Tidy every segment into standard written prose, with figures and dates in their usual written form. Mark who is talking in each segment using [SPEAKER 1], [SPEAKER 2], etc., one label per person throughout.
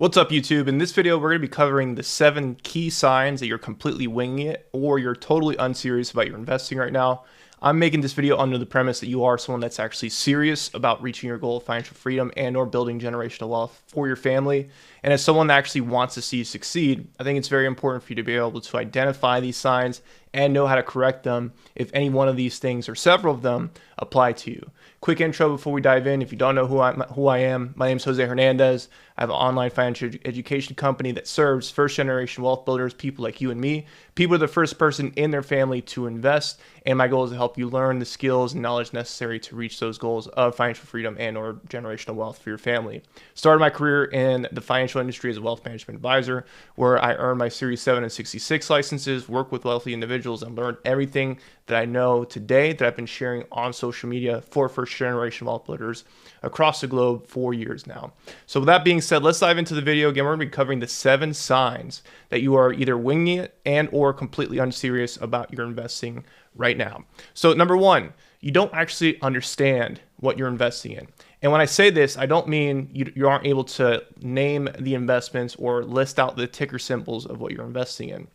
[SPEAKER 1] What's up, YouTube? In this video, we're going to be covering the 7 key signs that you're completely winging it or you're totally unserious about your investing right now. I'm making this video under the premise that you are someone that's actually serious about reaching your goal of financial freedom and or building generational wealth for your family. And as someone that actually wants to see you succeed, I think it's very important for you to be able to identify these signs and know how to correct them if any one of these things or several of them apply to you. Quick intro before we dive in. If you don't know who I am, my name is Jose Hernandez. I have an online financial education company that serves first-generation wealth builders, people like you and me. People are the first person in their family to invest, and my goal is to help you learn the skills and knowledge necessary to reach those goals of financial freedom and or generational wealth for your family. Started my career in the financial industry as a wealth management advisor, where I earned my Series 7 and 66 licenses, worked with wealthy individuals, and learned everything that I know today that I've been sharing on social media for first-generation wealth builders across the globe for years now. So with that being said, let's dive into the video. Again, we're going to be covering the 7 signs that you are either winging it and or completely unserious about your investing right now. So number 1, you don't actually understand what you're investing in. And when I say this, I don't mean you aren't able to name the investments or list out the ticker symbols of what you're investing in.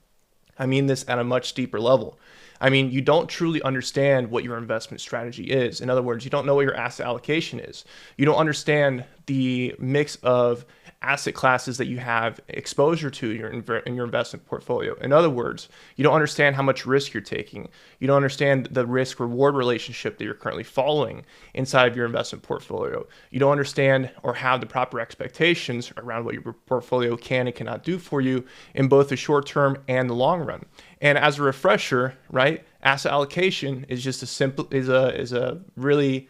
[SPEAKER 1] I mean this at a much deeper level. I mean, you don't truly understand what your investment strategy is. In other words, you don't know what your asset allocation is. You don't understand the mix of asset classes that you have exposure to in your investment portfolio. In other words, you don't understand how much risk you're taking. You don't understand the risk reward relationship that you're currently following inside of your investment portfolio. You don't understand or have the proper expectations around what your portfolio can and cannot do for you in both the short term and the long run. And as a refresher, right, asset allocation is just a really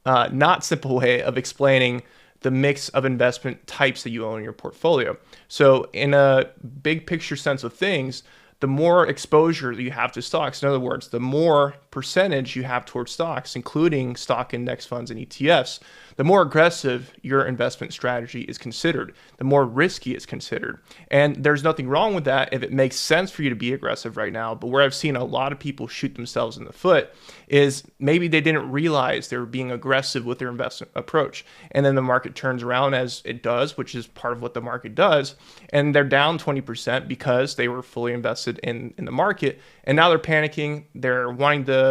[SPEAKER 1] not simple way of explaining the mix of investment types that you own in your portfolio. So in a big picture sense of things, the more exposure that you have to stocks, in other words, the more percentage you have towards stocks, including stock index funds and ETFs, the more aggressive your investment strategy is considered, the more risky it's considered. And there's nothing wrong with that if it makes sense for you to be aggressive right now. But where I've seen a lot of people shoot themselves in the foot is maybe they didn't realize they were being aggressive with their investment approach. And then the market turns around as it does, which is part of what the market does. And they're down 20% because they were fully invested in the market. And now they're panicking. They're wanting to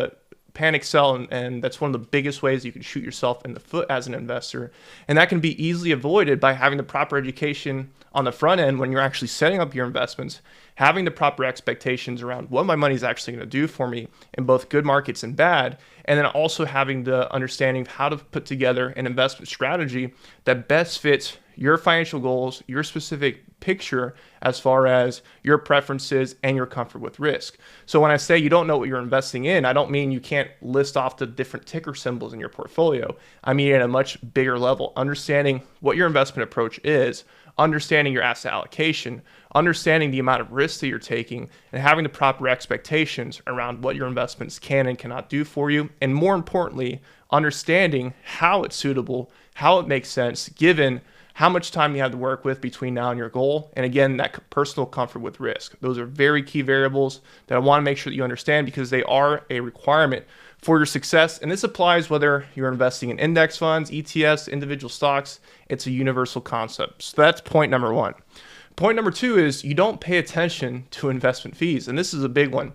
[SPEAKER 1] panic sell, and that's one of the biggest ways you can shoot yourself in the foot as an investor. And that can be easily avoided by having the proper education on the front end when you're actually setting up your investments, having the proper expectations around what my money is actually going to do for me in both good markets and bad, and then also having the understanding of how to put together an investment strategy that best fits your financial goals, your specific picture as far as your preferences and your comfort with risk. So when I say you don't know what you're investing in, I don't mean you can't list off the different ticker symbols in your portfolio. I mean at a much bigger level, understanding what your investment approach is, understanding your asset allocation, understanding the amount of risk that you're taking, and having the proper expectations around what your investments can and cannot do for you. And more importantly, understanding how it's suitable, how it makes sense, given how much time you have to work with between now and your goal. And again, that personal comfort with risk. Those are very key variables that I want to make sure that you understand because they are a requirement for your success. And this applies whether you're investing in index funds, ETFs, individual stocks. It's a universal concept. So that's point number 1. Point number 2 is you don't pay attention to investment fees. And this is a big one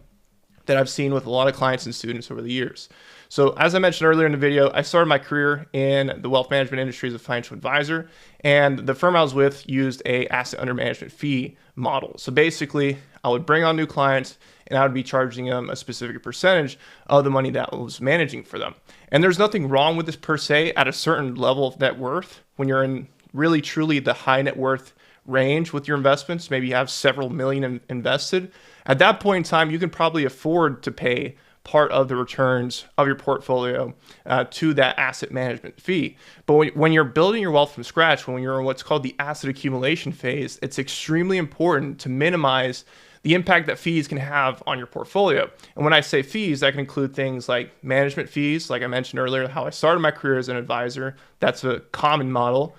[SPEAKER 1] that I've seen with a lot of clients and students over the years. So as I mentioned earlier in the video, I started my career in the wealth management industry as a financial advisor, and the firm I was with used a asset under management fee model. So basically, I would bring on new clients and I would be charging them a specific percentage of the money that I was managing for them. And there's nothing wrong with this per se at a certain level of net worth. When you're in really truly the high net worth range with your investments, maybe you have several million invested, at that point in time, you can probably afford to pay part of the returns of your portfolio to that asset management fee. But when you're building your wealth from scratch, when you're in what's called the asset accumulation phase, it's extremely important to minimize the impact that fees can have on your portfolio. And when I say fees, that can include things like management fees, like I mentioned earlier, how I started my career as an advisor. That's a common model.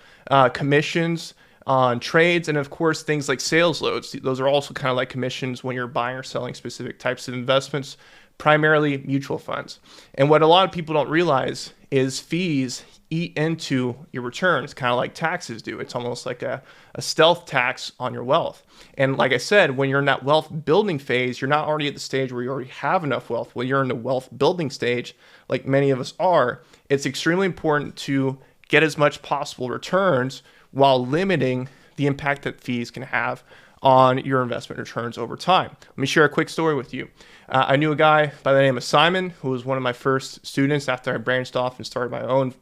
[SPEAKER 1] Commissions on trades, and of course things like sales loads. Those are also kind of like commissions when you're buying or selling specific types of investments, primarily mutual funds. And what a lot of people don't realize is fees eat into your returns, kind of like taxes do. It's almost like a stealth tax on your wealth. And like I said, when you're in that wealth building phase, you're not already at the stage where you already have enough wealth. When you're in the wealth building stage, like many of us are, it's extremely important to get as much possible returns while limiting the impact that fees can have on your investment returns over time. Let me share a quick story with you. I knew a guy by the name of Simon, who was one of my first students after I branched off and started my own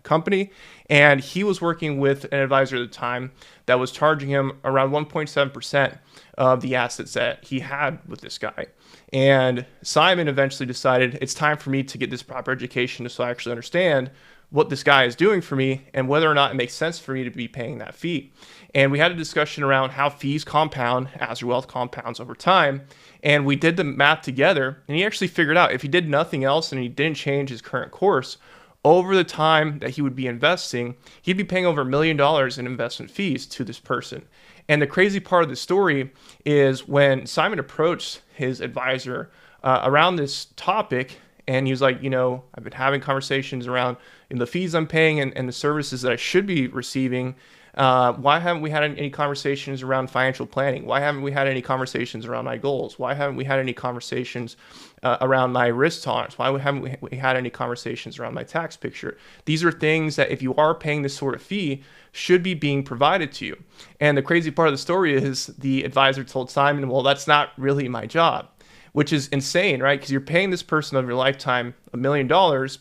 [SPEAKER 1] company. And he was working with an advisor at the time that was charging him around 1.7% of the assets that he had with this guy. And Simon eventually decided it's time for me to get this proper education so I actually understand what this guy is doing for me and whether or not it makes sense for me to be paying that fee. And we had a discussion around how fees compound as your wealth compounds over time. And we did the math together, and he actually figured out if he did nothing else and he didn't change his current course, over the time that he would be investing, he'd be paying over $1 million in investment fees to this person. And the crazy part of the story is when Simon approached his advisor around this topic, and he was like, I've been having conversations around the fees I'm paying and the services that I should be receiving. Why haven't we had any conversations around financial planning? Why haven't we had any conversations around my goals? Why haven't we had any conversations around my risk tolerance? Why haven't we had any conversations around my tax picture? These are things that if you are paying this sort of fee, should be being provided to you. And the crazy part of the story is the advisor told Simon, well, that's not really my job, which is insane, right? Because you're paying this person over your lifetime $1 million,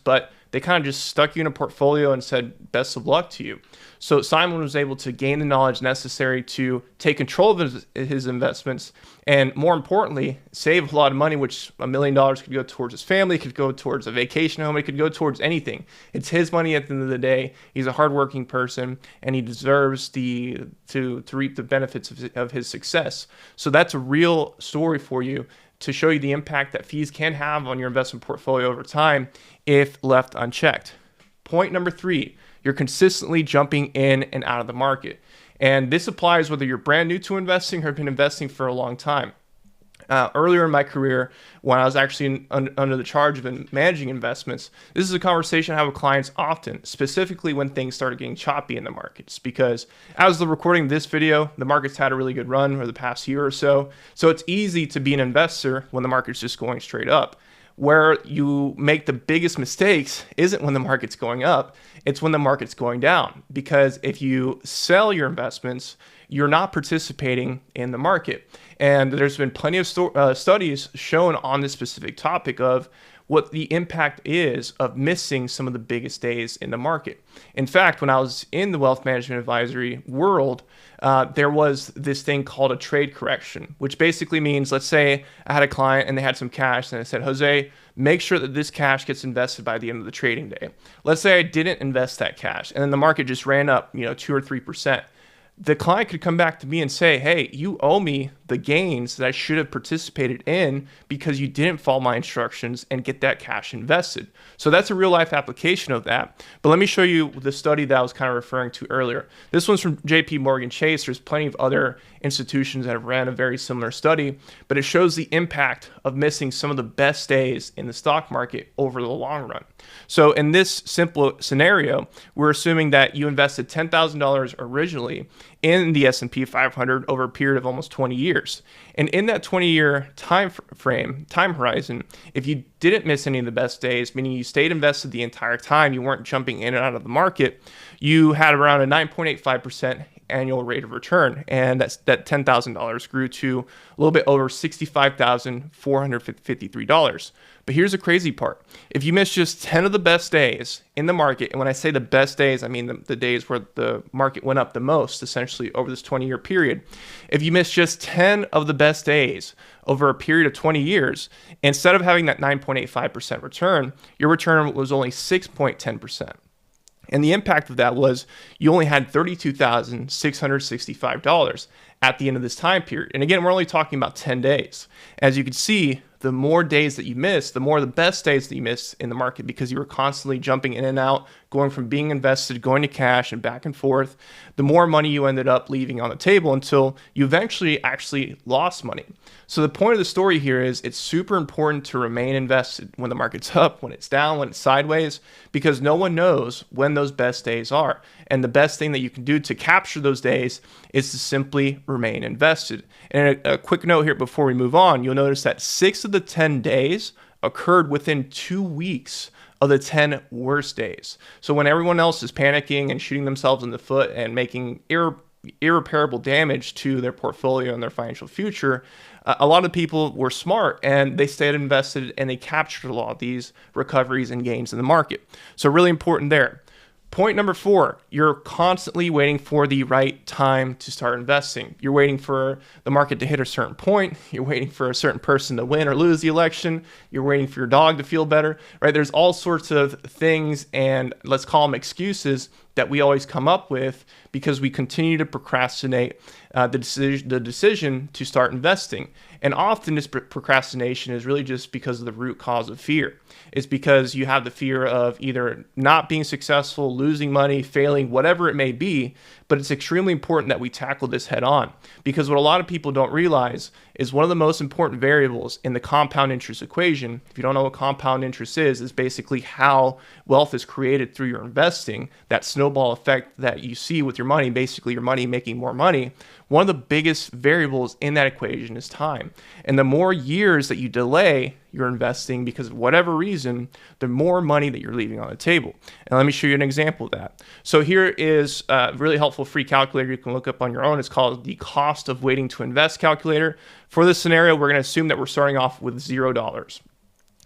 [SPEAKER 1] but they kind of just stuck you in a portfolio and said, best of luck to you. So Simon was able to gain the knowledge necessary to take control of his investments and, more importantly, save a lot of money, which $1 million could go towards his family, could go towards a vacation home, it could go towards anything. It's his money at the end of the day. He's a hardworking person, and he deserves to reap the benefits of his success. So that's a real story for you to show you the impact that fees can have on your investment portfolio over time if left unchecked. Point number 3, you're consistently jumping in and out of the market. And this applies whether you're brand new to investing or have been investing for a long time. Earlier in my career, when I was actually under the charge of managing investments, this is a conversation I have with clients often, specifically when things started getting choppy in the markets. Because as the recording of this video, the market's had a really good run for the past year or so. So it's easy to be an investor when the market's just going straight up. Where you make the biggest mistakes isn't when the market's going up, it's when the market's going down. Because if you sell your investments, you're not participating in the market. And there's been plenty of studies shown on this specific topic of what the impact is of missing some of the biggest days in the market. In fact, when I was in the wealth management advisory world, there was this thing called a trade correction, which basically means, let's say I had a client and they had some cash and I said, Jose, make sure that this cash gets invested by the end of the trading day. Let's say I didn't invest that cash and then the market just ran up, 2 or 3%. The client could come back to me and say, hey, you owe me the gains that I should have participated in because you didn't follow my instructions and get that cash invested. So that's a real life application of that. But let me show you the study that I was kind of referring to earlier. This one's from JP Morgan Chase. There's plenty of other institutions that have ran a very similar study, but it shows the impact of missing some of the best days in the stock market over the long run. So in this simple scenario, we're assuming that you invested $10,000 originally in the S&P 500 over a period of almost 20 years. And in that 20-year time horizon, if you didn't miss any of the best days, meaning you stayed invested the entire time, you weren't jumping in and out of the market, you had around a 9.85% annual rate of return. And that $10,000 grew to a little bit over $65,453. But here's the crazy part. If you miss just 10 of the best days in the market, and when I say the best days, I mean the days where the market went up the most, essentially over this 20-year period. If you miss just 10 of the best days over a period of 20 years, instead of having that 9.85% return, your return was only 6.10%. And the impact of that was you only had $32,665 at the end of this time period. And again, we're only talking about 10 days. As you can see, the more days that you miss, the more the best days that you miss in the market, because you were constantly jumping in and out, going from being invested, going to cash and back and forth, the more money you ended up leaving on the table until you eventually actually lost money. So the point of the story here is it's super important to remain invested when the market's up, when it's down, when it's sideways, because no one knows when those best days are. And the best thing that you can do to capture those days is to simply remain invested. And a quick note here before we move on, you'll notice that 6 of the 10 days occurred within 2 weeks of the 10 worst days. So when everyone else is panicking and shooting themselves in the foot and making irreparable damage to their portfolio and their financial future, a lot of people were smart and they stayed invested and they captured a lot of these recoveries and gains in the market. So really important there. Point number 4, you're constantly waiting for the right time to start investing. You're waiting for the market to hit a certain point. You're waiting for a certain person to win or lose the election. You're waiting for your dog to feel better, right? There's all sorts of things, and let's call them excuses, that we always come up with because we continue to procrastinate the decision to start investing. And often this procrastination is really just because of the root cause of fear. It's because you have the fear of either not being successful, losing money, failing, whatever it may be. But it's extremely important that we tackle this head on, because what a lot of people don't realize is one of the most important variables in the compound interest equation. If you don't know what compound interest is basically how wealth is created through your investing, that snowball effect that you see with your money, basically your money making more money. One of the biggest variables in that equation is time. And the more years that you delay your investing because of whatever reason, the more money that you're leaving on the table. And let me show you an example of that. So here is a really helpful free calculator you can look up on your own. It's called the cost of waiting to invest calculator. For this scenario, we're going to assume that we're starting off with $0.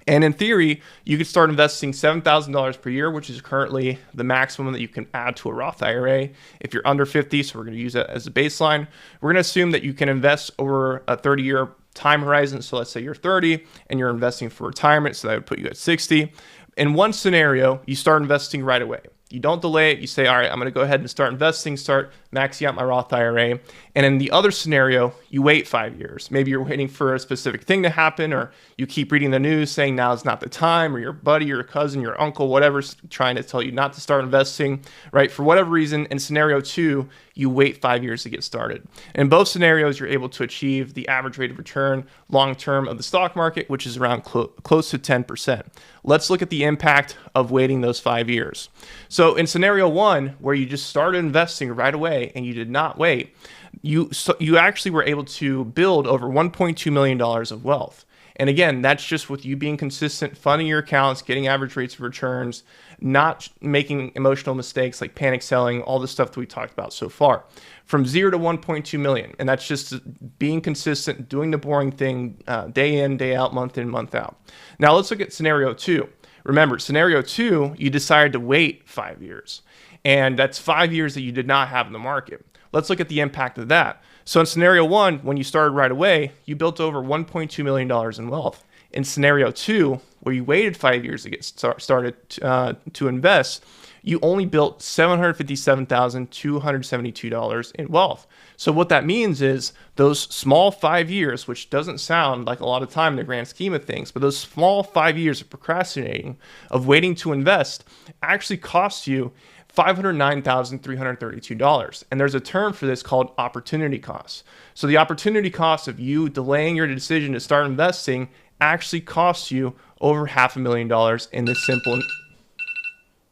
[SPEAKER 1] And in theory, you could start investing $7,000 per year, which is currently the maximum that you can add to a Roth IRA if you're under 50. So we're going to use that as a baseline. We're going to assume that you can invest over a 30-year time horizon. So let's say you're 30 and you're investing for retirement. So that would put you at 60. In one scenario, you start investing right away. You don't delay it. You say, all right, I'm going to go ahead and start investing, start maxing out my Roth IRA. And in the other scenario, you wait 5 years. Maybe you're waiting for a specific thing to happen, or you keep reading the news saying now is not the time, or your buddy, your cousin, your uncle, whatever's trying to tell you not to start investing, right? For whatever reason, in scenario 2, you wait 5 years to get started. In both scenarios, you're able to achieve the average rate of return long-term of the stock market, which is around close to 10%. Let's look at the impact of waiting those 5 years. So in scenario 1, where you just started investing right away and you did not wait, you actually were able to build over $1.2 million of wealth. And again, that's just with you being consistent, funding your accounts, getting average rates of returns, not making emotional mistakes like panic selling, all the stuff that we talked about so far. From 0 to 1.2 million. And that's just being consistent, doing the boring thing day in, day out, month in, month out. Now let's look at scenario 2. Remember, scenario 2, you decided to wait 5 years. And that's 5 years that you did not have in the market. Let's look at the impact of that. So in scenario 1, when you started right away, you built over $1.2 million in wealth. In scenario 2, where you waited 5 years to get started to invest, you only built $757,272 in wealth. So what that means is those small 5 years, which doesn't sound like a lot of time in the grand scheme of things, but those small 5 years of procrastinating, of waiting to invest, actually cost you $509,332. And there's a term for this called opportunity costs. So the opportunity cost of you delaying your decision to start investing actually costs you over $500,000 in this simple...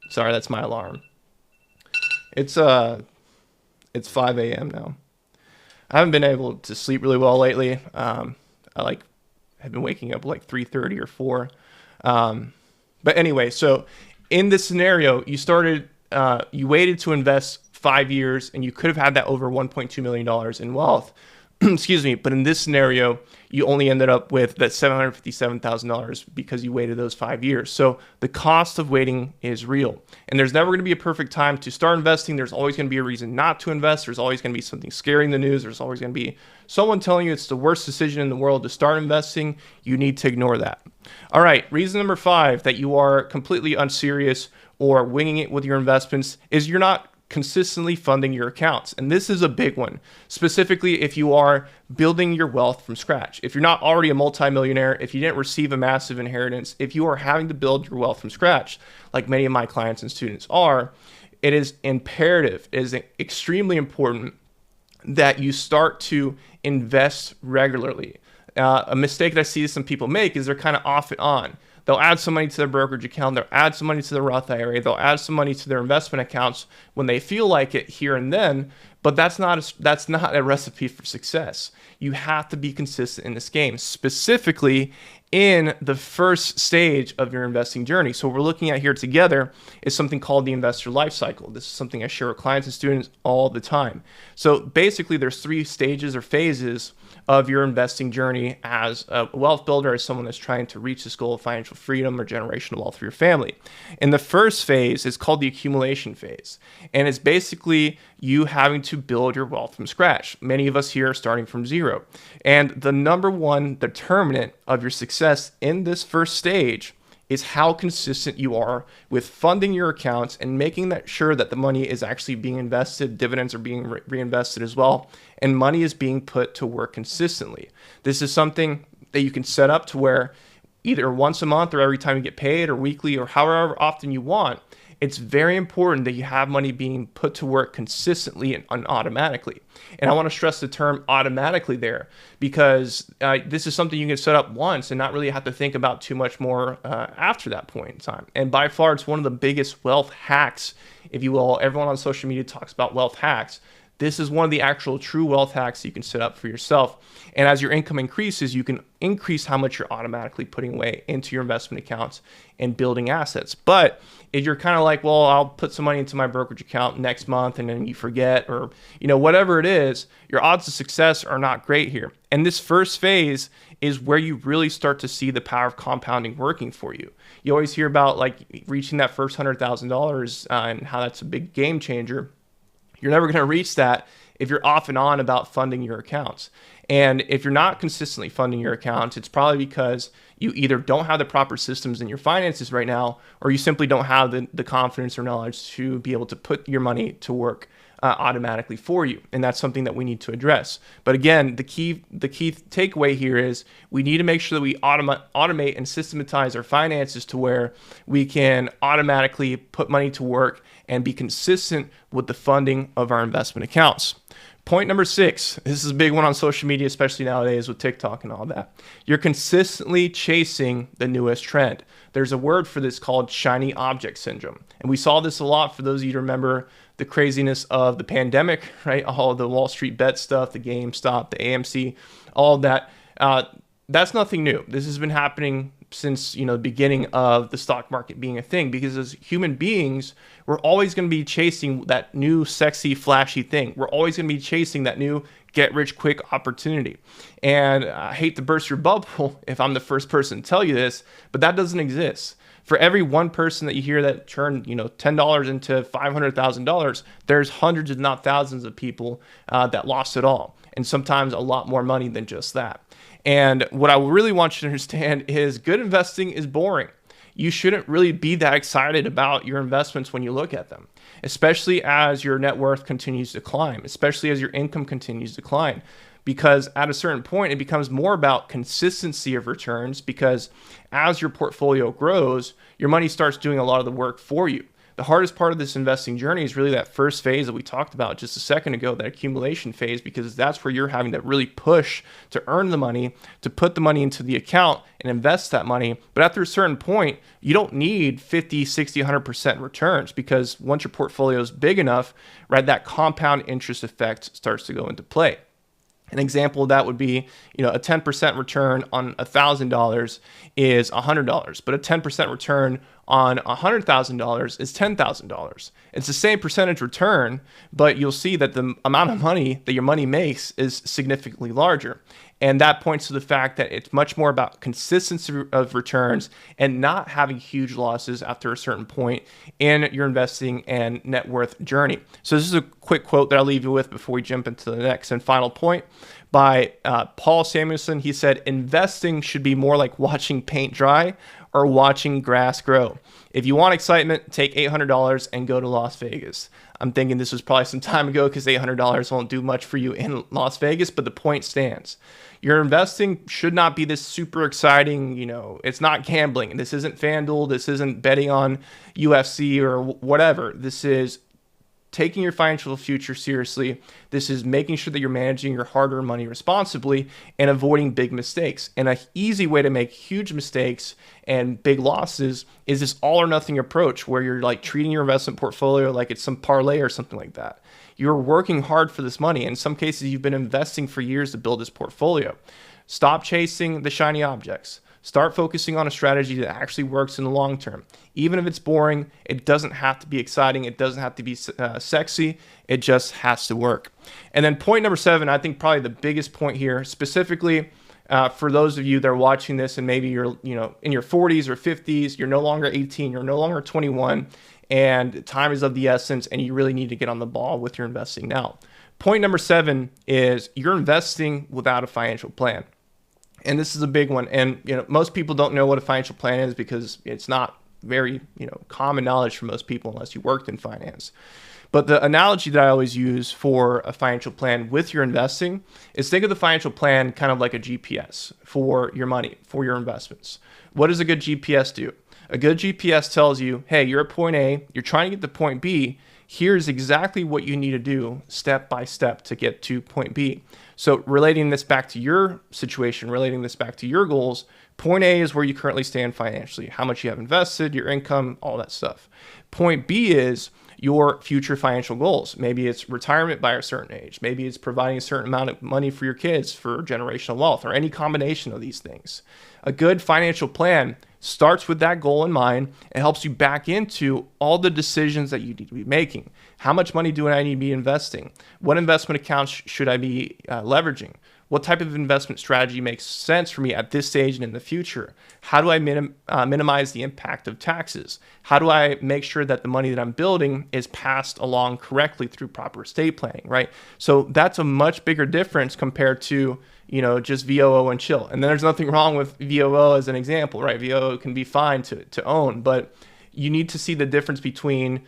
[SPEAKER 1] Sorry, that's my alarm. It's 5 a.m. now. I haven't been able to sleep really well lately. I have been waking up like 3:30 or 4. But anyway, so in this scenario, you waited to invest 5 years, and you could have had that over $1.2 million in wealth. Excuse me. But in this scenario, you only ended up with that $757,000 because you waited those 5 years. So the cost of waiting is real. And there's never going to be a perfect time to start investing. There's always going to be a reason not to invest. There's always going to be something scary in the news. There's always going to be someone telling you it's the worst decision in the world to start investing. You need to ignore that. All right. Reason number 5 that you are completely unserious or winging it with your investments is you're not consistently funding your accounts. And this is a big one, specifically if you are building your wealth from scratch. If you're not already a multimillionaire, if you didn't receive a massive inheritance, if you are having to build your wealth from scratch, like many of my clients and students are, it is imperative, it is extremely important that you start to invest regularly. A mistake that I see some people make is they're kind of off and on. They'll add some money to their brokerage account, they'll add some money to their Roth IRA, they'll add some money to their investment accounts when they feel like it here and then, but that's not a recipe for success. You have to be consistent in this game, specifically in the first stage of your investing journey. So what we're looking at here together is something called the investor life cycle. This is something I share with clients and students all the time. So basically there's 3 stages or phases of your investing journey as a wealth builder, as someone that's trying to reach this goal of financial freedom or generational wealth for your family. And the first phase is called the accumulation phase. And it's basically you having to build your wealth from scratch. Many of us here are starting from zero. And the number one determinant of your success in this first stage is how consistent you are with funding your accounts and making that sure that the money is actually being invested, dividends are being reinvested as well, and money is being put to work consistently. This is something that you can set up to where either once a month or every time you get paid or weekly or however often you want, it's very important that you have money being put to work consistently and automatically. And I want to stress the term automatically there because this is something you can set up once and not really have to think about too much more after that point in time. And by far, it's one of the biggest wealth hacks, if you will. Everyone on social media talks about wealth hacks. This is one of the actual true wealth hacks you can set up for yourself. And as your income increases, you can increase how much you're automatically putting away into your investment accounts and building assets. But if you're kind of like, well, I'll put some money into my brokerage account next month and then you forget, or whatever it is, your odds of success are not great here. And this first phase is where you really start to see the power of compounding working for you. You always hear about like reaching that first $100,000 and how that's a big game changer. You're never going to reach that if you're off and on about funding your accounts. And if you're not consistently funding your accounts, it's probably because you either don't have the proper systems in your finances right now, or you simply don't have the confidence or knowledge to be able to put your money to work automatically for you. And that's something that we need to address. But again, the key takeaway here is we need to make sure that we automate and systematize our finances to where we can automatically put money to work and be consistent with the funding of our investment accounts. Point number 6, this is a big one on social media, especially nowadays with TikTok and all that. You're consistently chasing the newest trend. There's a word for this called shiny object syndrome. And we saw this a lot for those of you who remember the craziness of the pandemic, right? All the Wall Street bet stuff, the GameStop, the AMC, all of that. That's nothing new. This has been happening since the beginning of the stock market being a thing, because as human beings, we're always going to be chasing that new sexy flashy thing. We're always going to be chasing that new get rich quick opportunity. And I hate to burst your bubble if I'm the first person to tell you this, but that doesn't exist. For every one person that you hear that turned $10 into $500,000, there's hundreds if not thousands of people that lost it all, and sometimes a lot more money than just that. And what I really want you to understand is good investing is boring. You shouldn't really be that excited about your investments when you look at them, especially as your net worth continues to climb, especially as your income continues to climb. Because at a certain point, it becomes more about consistency of returns, because as your portfolio grows, your money starts doing a lot of the work for you. The hardest part of this investing journey is really that first phase that we talked about just a second ago, that accumulation phase, because that's where you're having to really push to earn the money, to put the money into the account and invest that money. But after a certain point, you don't need 50, 60, 100% returns, because once your portfolio is big enough, right, that compound interest effect starts to go into play. An example of that would be, a 10% return on $1,000 is $100, but a 10% return on $100,000 is $10,000. It's the same percentage return, but you'll see that the amount of money that your money makes is significantly larger. And that points to the fact that it's much more about consistency of returns and not having huge losses after a certain point in your investing and net worth journey. So this is a quick quote that I'll leave you with before we jump into the next and final point by Paul Samuelson. He said, "Investing should be more like watching paint dry or watching grass grow. If you want excitement, take $800 and go to Las Vegas. I'm thinking this was probably some time ago because $800 won't do much for you in Las Vegas, but the point stands. Your investing should not be this super exciting, it's not gambling. This isn't FanDuel. This isn't betting on UFC or whatever. This is taking your financial future seriously. This is making sure that you're managing your hard-earned money responsibly and avoiding big mistakes. And an easy way to make huge mistakes and big losses is this all or nothing approach where you're like treating your investment portfolio like it's some parlay or something like that. You're working hard for this money. In some cases, you've been investing for years to build this portfolio. Stop chasing the shiny objects. Start focusing on a strategy that actually works in the long term. Even if it's boring, it doesn't have to be exciting. It doesn't have to be sexy. It just has to work. And then point number 7, I think probably the biggest point here, specifically for those of you that are watching this and maybe you're in your 40s or 50s, you're no longer 18, you're no longer 21, and time is of the essence, and you really need to get on the ball with your investing now. Point number 7 is you're investing without a financial plan. And this is a big one. And, most people don't know what a financial plan is because it's not very, common knowledge for most people unless you worked in finance. But the analogy that I always use for a financial plan with your investing is think of the financial plan kind of like a GPS for your money, for your investments. What does a good GPS do? A good GPS tells you, hey, you're at point A, you're trying to get to point B. Here's exactly what you need to do step by step to get to point B. So relating this back to your situation, relating this back to your goals, point A is where you currently stand financially, how much you have invested, your income, all that stuff. Point B is your future financial goals. Maybe it's retirement by a certain age. Maybe it's providing a certain amount of money for your kids for generational wealth or any combination of these things. A good financial plan starts with that goal in mind and helps you back into all the decisions that you need to be making. How much money do I need to be investing? What investment accounts should I be leveraging? What type of investment strategy makes sense for me at this stage and in the future? How do I minimize the impact of taxes? How do I make sure that the money that I'm building is passed along correctly through proper estate planning, right? So that's a much bigger difference compared to just VOO and chill. And then there's nothing wrong with VOO as an example, right? VOO can be fine to own, but you need to see the difference between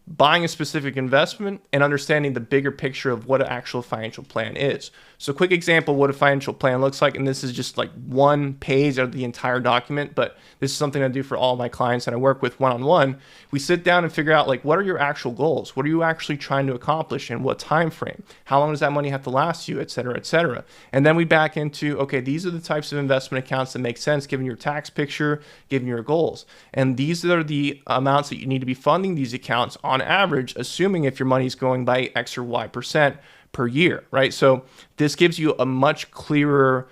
[SPEAKER 1] buying a specific investment and understanding the bigger picture of what an actual financial plan is. So quick example of what a financial plan looks like, and this is just like one page of the entire document, but this is something I do for all my clients that I work with one-on-one. We sit down and figure out what are your actual goals? What are you actually trying to accomplish in what time frame? How long does that money have to last you, et cetera, et cetera. And then we back into, okay, these are the types of investment accounts that make sense given your tax picture, given your goals. And these are the amounts that you need to be funding these accounts on average, assuming if your money is going by X or Y% per year, right? So this gives you a much clearer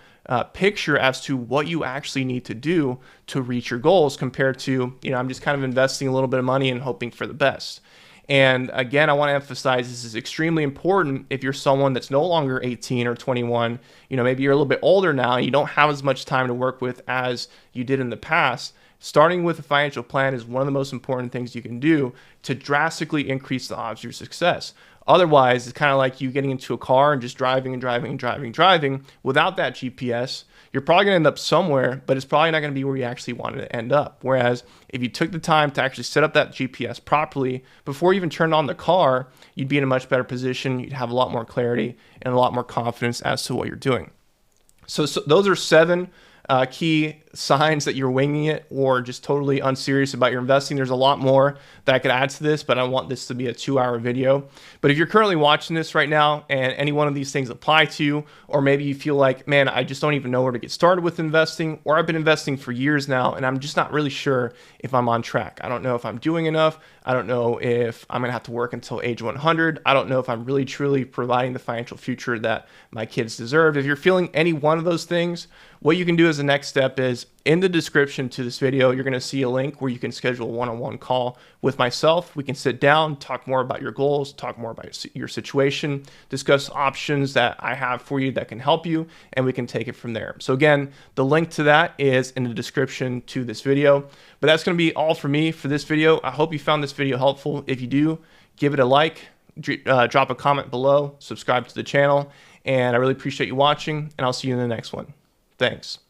[SPEAKER 1] picture as to what you actually need to do to reach your goals compared to, I'm just kind of investing a little bit of money and hoping for the best. And again, I want to emphasize this is extremely important if you're someone that's no longer 18 or 21, maybe you're a little bit older now and you don't have as much time to work with as you did in the past. Starting with a financial plan is one of the most important things you can do to drastically increase the odds of your success. Otherwise, it's kind of like you getting into a car and just driving without that GPS. You're probably going to end up somewhere, but it's probably not going to be where you actually wanted to end up. Whereas if you took the time to actually set up that GPS properly before you even turned on the car, you'd be in a much better position. You'd have a lot more clarity and a lot more confidence as to what you're doing. So those are 7 key signs that you're winging it or just totally unserious about your investing. There's a lot more that I could add to this, but I want this to be a 2-hour video. But if you're currently watching this right now and any one of these things apply to you, or maybe you feel like, man, I just don't even know where to get started with investing, or I've been investing for years now and I'm just not really sure if I'm on track. I don't know if I'm doing enough. I don't know if I'm gonna have to work until age 100. I don't know if I'm really truly providing the financial future that my kids deserve. If you're feeling any one of those things, what you can do as the next step is in the description to this video, you're going to see a link where you can schedule a one-on-one call with myself. We can sit down, talk more about your goals, talk more about your situation, discuss options that I have for you that can help you, and we can take it from there. So again, the link to that is in the description to this video. But that's going to be all for me for this video. I hope you found this video helpful. If you do, give it a like, drop a comment below, subscribe to the channel, and I really appreciate you watching, and I'll see you in the next one. Thanks.